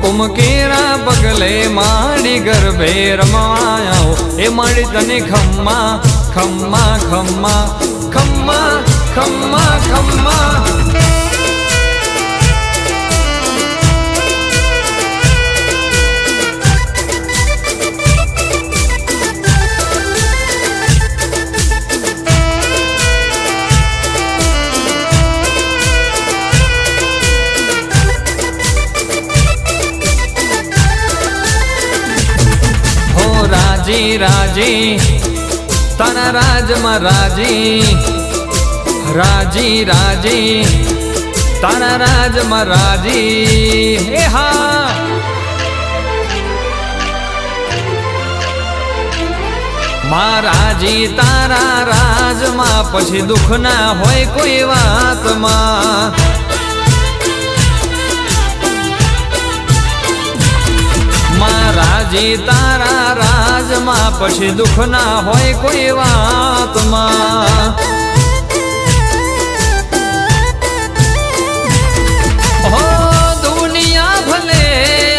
હુકુમ કેરા પગલે માડી ગર્ભે રમાયો એ માડી તને ખમ્મા ખમ્મા ખમ્મા ખમ્મા ખમ્મા ખમ્મા રાજી રાજી તારા રાજમાં રાજી રાજી રાજી તારા રાજમાં રાજી હે હા મહારાજી તારા રાજમાં પછી દુઃખ ના હોય કોઈ વાતમાં મહારાજી તારા રાજમાં પછી દુઃખ ના હોય કોઈ વાતમાં હો દુનિયા ભલે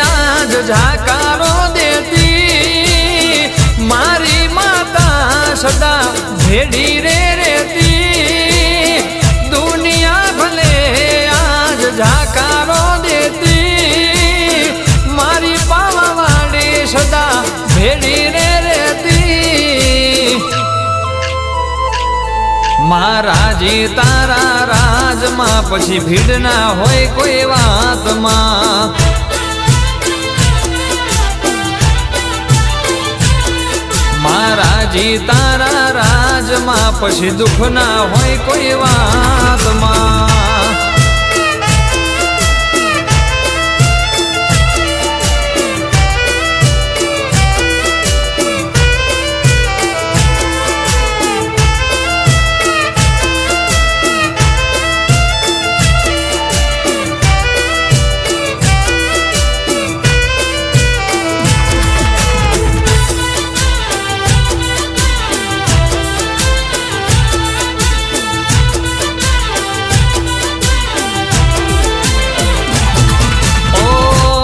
આજ ઝાકારો દેતી મારી માતા સદા ભેડી રે રેતી દુનિયા ભલે આજ ઝાકારો દેતી મારી સદા ભેડી રે રેતી મહારાજી તારા રાજમાં પછી ભીડ ના હોય કોઈ વાતમાં મહારાજી તારા રાજમાં પછી દુઃખ ના હોય કોઈ વાતમાં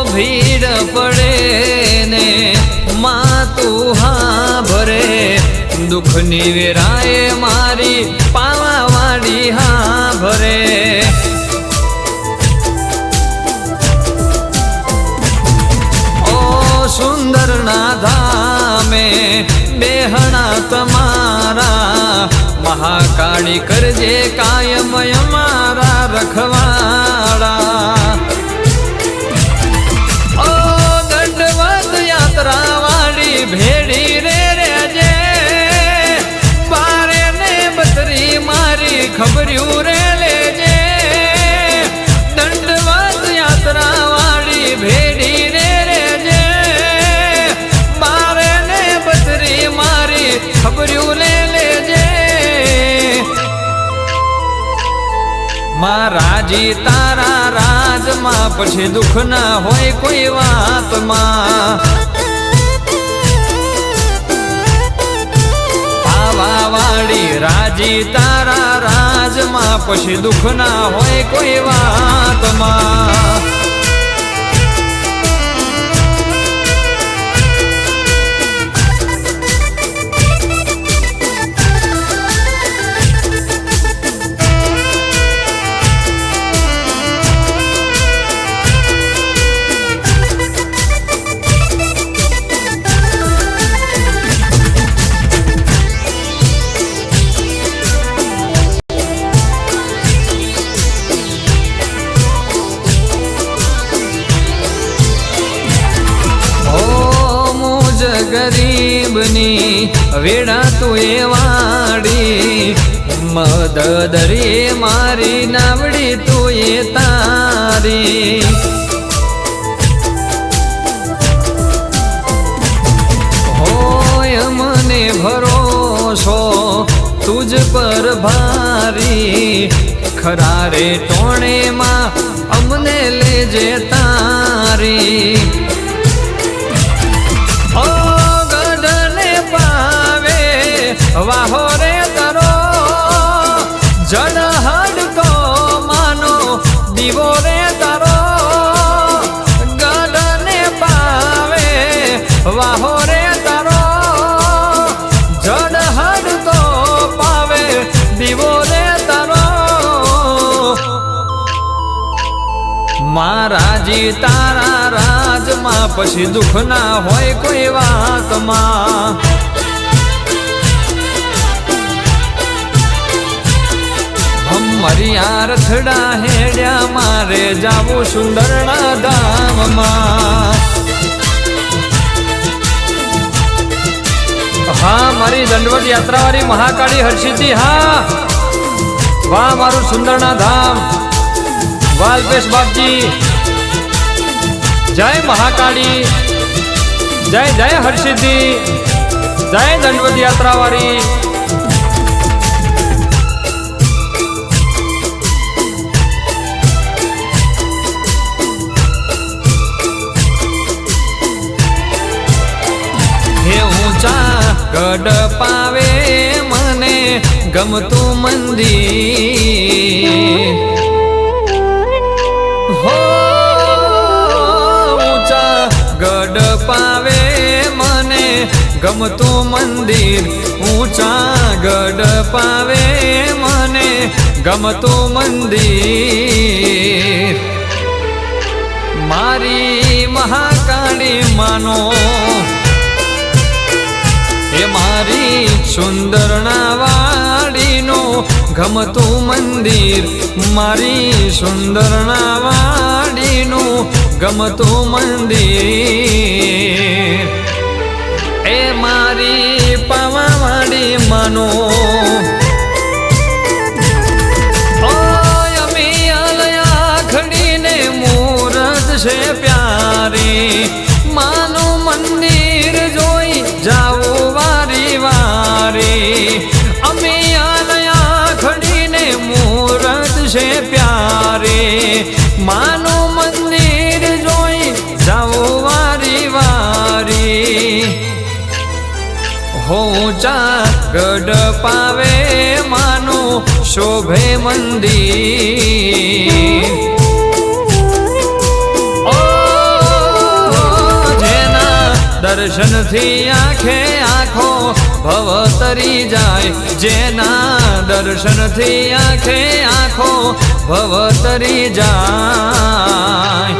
ભીડ પડે ને માતું હા ભરે દુઃખની વેરાએ મારી પાવાવાડી હા ભરે ઓ સુંદર ના ધામે બેહણા તમારા મહાકાળી કરજે કાયમ અમારા રખવાડા ભેડી રે રેજે બારે ને બતરી મારી ખબર્યું રે લેજે દંડવત યાત્રા વાળી ભેડી રે રેજે બારે ને બતરી મારી ખબર્યું લે લેજે મહારાજી તારા રાજમાં પછી દુઃખ ના હોય કોઈ વાતમાં વાડી રાજી તારા રાજમાં પછી દુઃખ ના હોય કોઈ વાતમાં ગરીબની વેડા તું એ વાડી મદદ રે મારી નાવડી તું એ તારી હોય મને ભરોસો તુજ પર ભારી ખરા રે ટોણે માં અમને લેજે તારી વાહો રે તરો જળ હડકો માનો દીવો રે તરો ગઢ મહારાજી તારા રાજમાં પછી દુઃખ ના હોય કોઈ વાતમાં. ભમરિયા રથડા હેડ્યા મારે જાવું સુંદરના ધામમાં. હા મારી દંડવત યાત્રાવાળી મહાકાળી હરસિદ્ધિ. હા વાહ મારું સુંદરના ધામ. વાલપેશ બાપજી જય મહાકાળી, જય જય હરસિદ્ધિ, જય દંડવત યાત્રાવાળી. હે ઊંચા ગઢ પાવે મને ગમતું મંદિર. હો ઊંચા ગઢ પાવે મને ગમતું મંદિર. ઊંચા ગઢ પાવે મને ગમતું મંદિર. મારી મહાકાળી માનો એ મારી સુંદરના વાડીનું ગમતું મંદિર. મારી સુંદરના વાડીનું ગમતું મંદિર. એ મારી પાવાવાડી માનો અમી અલયા ખડીને મૂરત છે પ્યારી. માનું મંદિર જોઈ જાવું વારી વારી. અમી અલયા ખડીને મૂરત છે પ્યારી. માનું મંદિર જોઈ જાવું વારી વારી. ઊંચા ગઢ પાવે માનું શોભે મંદિર. દર્શનથી આંખે આંખો ભવ તરી જાય. જેના દર્શનથી આંખે આંખો ભવ તરી જાય.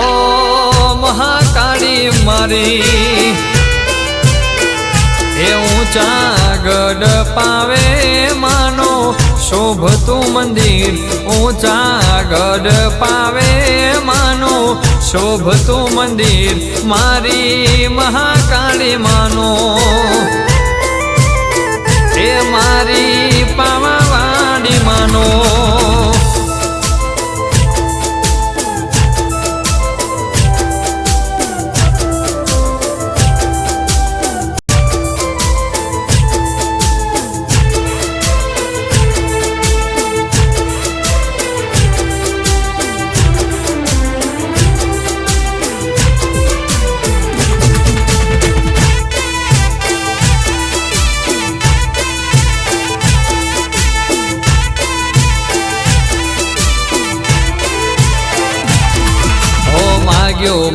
ઓ મહાકાળી મારી એ ઊંચા ગઢ પાવે માનો શોભતું મંદિર. ઊંચા ગઢ પાવે માનો શોભતું મંદિર. મારી મહાકાળી માનો એ મારી પાવાવાડી માનો.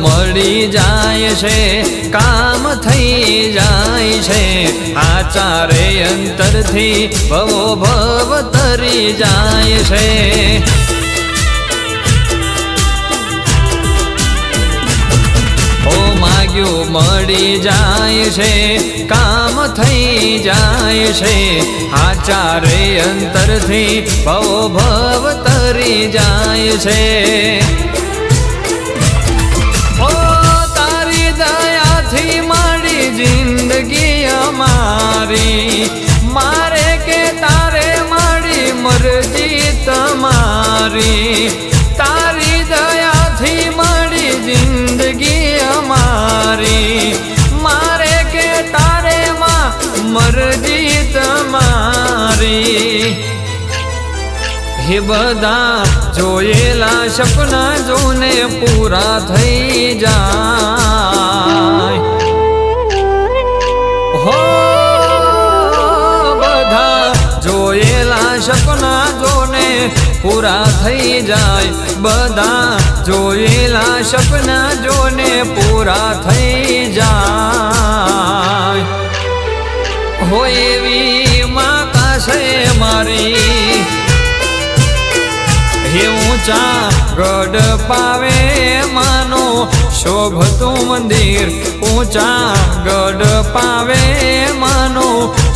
મળી જાય છે કામ થઈ જાય છે. આચારે અંતરથી ભવો ભવ તરી જાય છે. ઓ માગ્યું મળી જાય છે કામ થઈ જાય છે. આચારે અંતરથી ભવો ભવ તરી જાય છે. દયાથી મારી જિંદગી અમારી. મારે કે તારે મારી મરજી તમારી. તારી દયાથી મારી જિંદગી અમારી. મારે કે તારે માં મરજી તમારી. હે બધા જોયેલા સપના જોને પૂરા થઈ જાય. હો બધા જોયેલા સપના જોને પૂરા થઈ જાય. બધા જોયેલા સપના જોને પૂરા થઈ જાય. હોય એવી માતા છે મારી. એ ઊંચા ગઢ પાવે માનો શોભતું મંદિર ઊંચા ગઢ પાવે માનો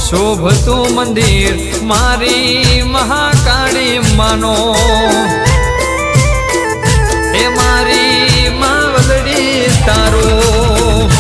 શોભતું મંદિર મારી મહાકાળી માનો એ મારી માવલડી તારું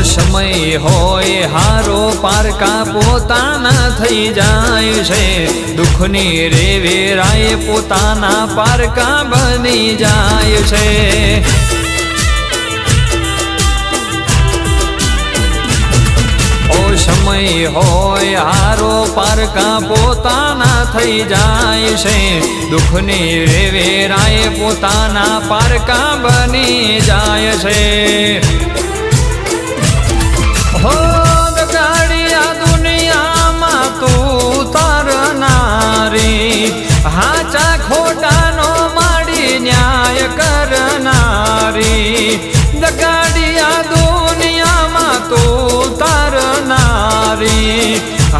સમય હોય હારો પારકા પોતાના થઈ જાય છે દુઃખની રે વેરાય પોતાના પારકા બની જાય છે ઓ સમય હોય હારો પારકા પોતાના થઈ જાય છે દુઃખની રે વેરાય પોતાના પારકા બની જાય છે હો દગાડિયા દુનિયામાં તું તારનારી હાચા ખોટાનો માડી ન્યાય કરનારી દગાડિયા દુનિયામાં તું તારનારી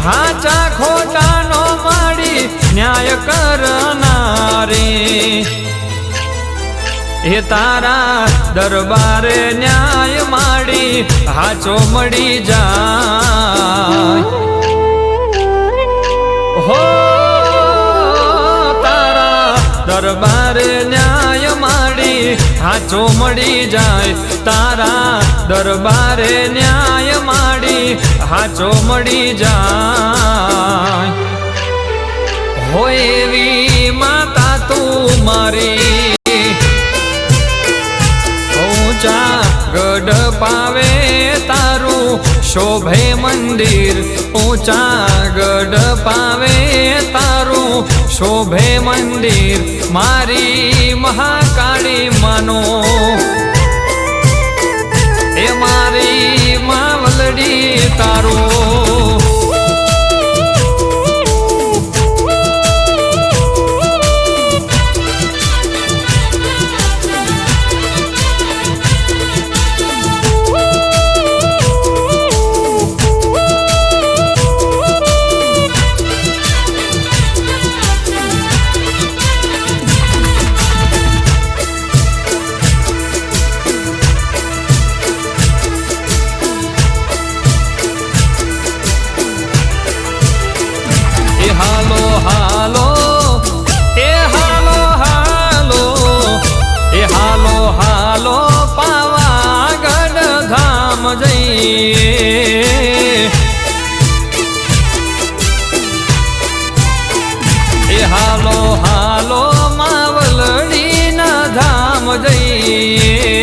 હાચા ખોટાનો માડી ન્યાય કરનારી એ તારા દરબારે ન્યાય માડી હાચો મળી જાય હો તારા દરબારે ન્યાય માડી હાચો મળી જાય તારા દરબારે ન્યાય માડી હાચો મળી જાય હોય એવી માતા તું મારી ગઢ પાવે તારું શોભે મંદિર ઊંચા ગઢ પાવે તારું શોભે મંદિર મારી મહાકાળી માનો એ મારી માવલડી તારું એ હાલો હાલો માવલડી ના ધામ જઈએ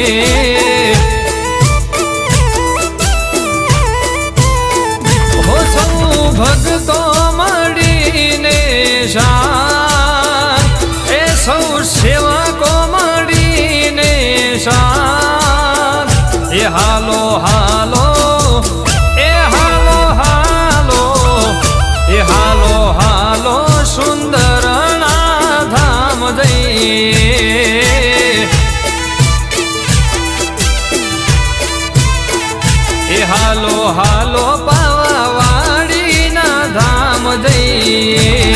હો સૌ ભગતો મળીને શાન એ સૌ સેવકો મળીને શાન એ હાલો હાલો એ હાલો હાલો એ હાલો હાલો સુંદરના ધામ જઈએ એ હાલો હાલો પાવા વાડીના ધામ જઈએ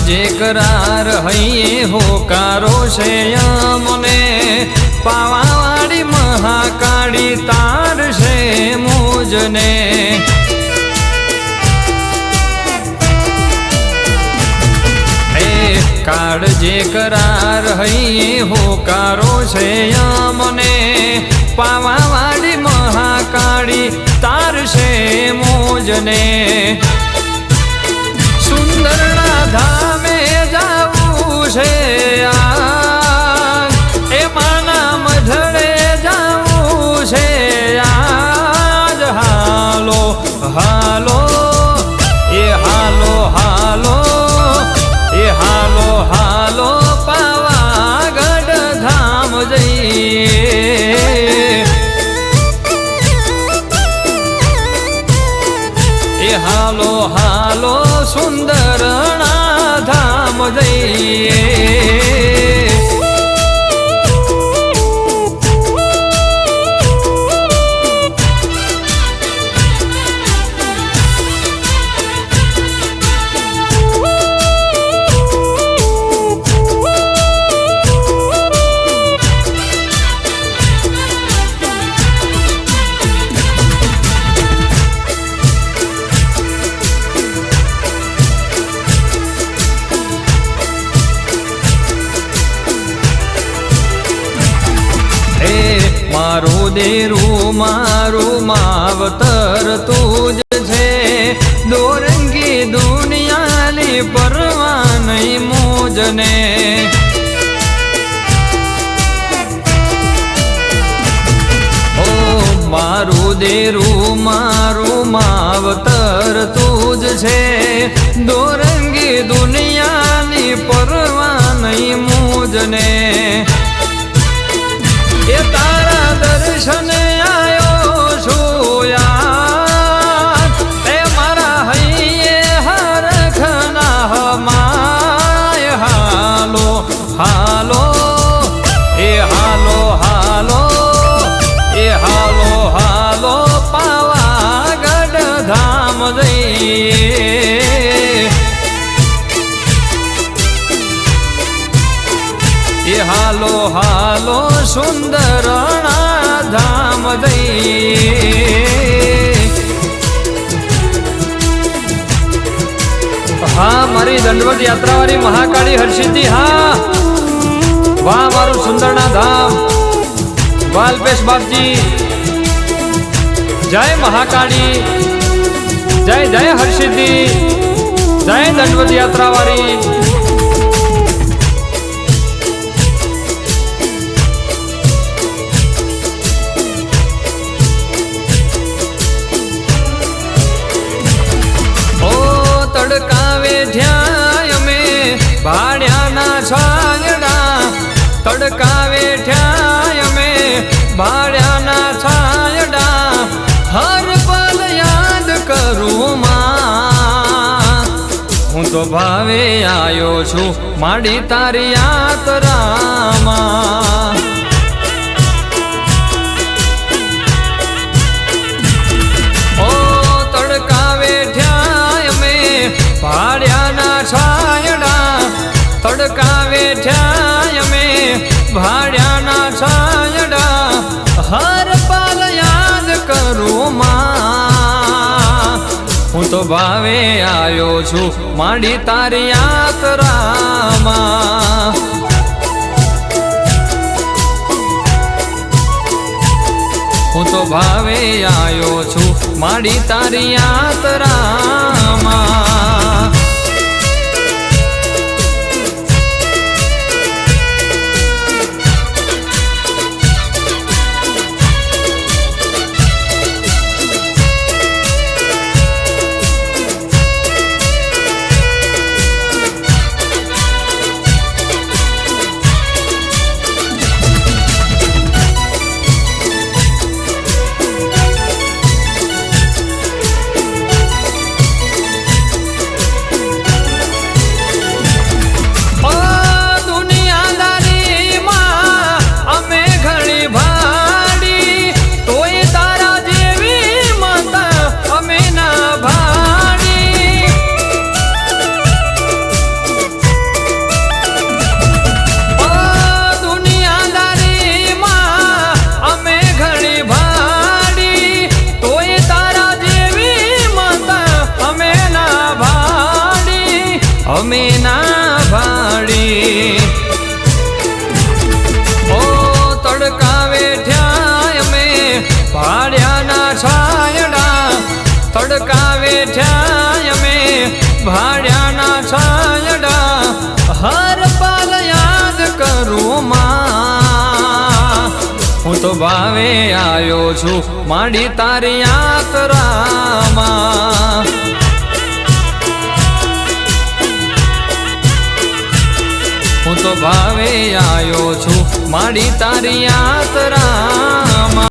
જે કરાર હૈયે હોકારો છે અમને પાવાવાળી મહાકાળી તાર છે મોજ મોજને કાળજે કરાર હૈયે હોકારો છે અમને પાવાવાળી મહાકાળી તારશે મોજને સુંદરના ધામે જાવું છે એ માના મઢડે જાવું છે આજ હાલો હાલો એ હાલો હાલો એ હાલો હાલો પાવાગઢ ધામ જઈએ એ હાલો હાલો સુંદરના ધામ જઈએ મારું દેરું મારું માવતર તું જ છે દોરંગી દુનિયાની પરવા નહીં મોજને ઓ મારું દેરું મારું માવતર તું જ છે દોરંગી દુનિયાની પરવા નહીં મોજને એ તારા દર્શને આયો છું યાર એ મારા હૈયે હરખના હમાય હાલો હાલો એ હાલો હાલો એ હાલો હાલો પાવાગઢ ધામ જઈએ એ હાલો હાલો સુંદરના ધામ જઈએ હા મારી દંડવત યાત્રાવાળી મહાકાળી હરસિદ્ધિ હા વાહ મારું સુંદરના ધામ વાલ્પેશ બાપજી જય મહાકાળી જય જય હરસિદ્ધિ જય દંડવત યાત્રાવાળી તડકાવે ઠ્યા અમે ભાડ્યાના છાંયડા તડકાવે ઠ્યા અમે ભાડ્યાના છાંયડા હર પલ યાદ કરું માં હું તો ભાવે આયો છું માડી તારી યાત્રામાં ભાડ્યાના છાંયડા તડકાવે ઠ્યા અમે ભાડ્યાના છાંયડા હર પલ યાદ કરું માં હું તો ભાવે આયો છું માડી તારી યાત્રામાં હું તો ભાવે આયો છું માડી તારી યાત્રામાં અમે ના ભાડી ઓ તડકા વેઠ્યા અમે ભાડ્યાના છાયડા તડકા વેઠ્યા અમે ભાડ્યાના છાયડા હર પલ યાદ કરું માં હું તો ભાવે આવ્યો છું માડી તારી યાત્રામાં હું તો ભાવે આવ્યો છું માડી તારી યાત્રામાં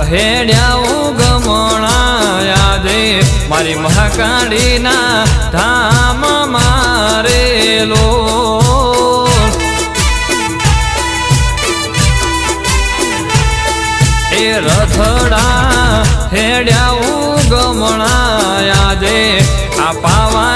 હેડ્યા ગમણા યાદે મારી મહાકાળીના ધામ મારેલો એ રથડા હેડ્યા ગમણા યાદે આ પાવા